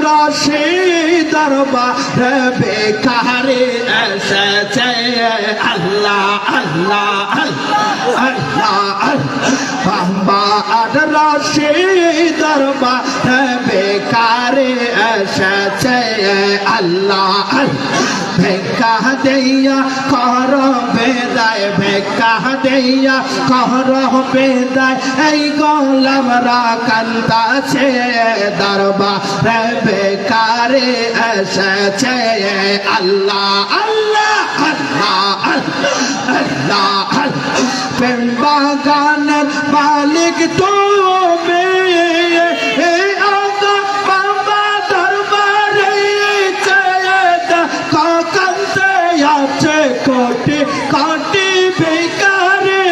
রশি দরবারে বেকারে এসেছে আল্লাহ আল্লাহ আল্লাহ বাবার রশি দরবারে বেকারে এসেছে আল্লাহ ভিক্ষা দিয়া কর বেদায় ভিক্ষা দিয়া কর বেদায় এই গোলামরা কান্দাছে দরবারে বেকারে এসেছে আল্লাহ আল্লাহ আল্লাহ আল্লাহ প্রেম বাগানের মালিক তুমি কোটি কোটি বেকারে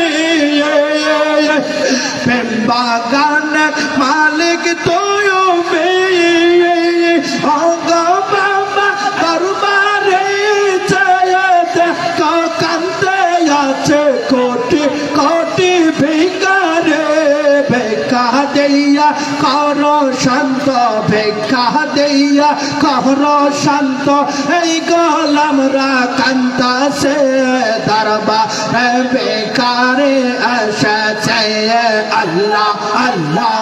প্রেম বাগানের মালিক তুমি বাবা দরবারে কান্তে আছে কোটি কোটি বেকারে ভিক্ষা দিয়া কর শান্ত ভিক্ষা দিয়া কর শান্ত এই গোলামরা কান্দাছে দরবারে বেকারে এসেছে আল্লাহ আল্লাহ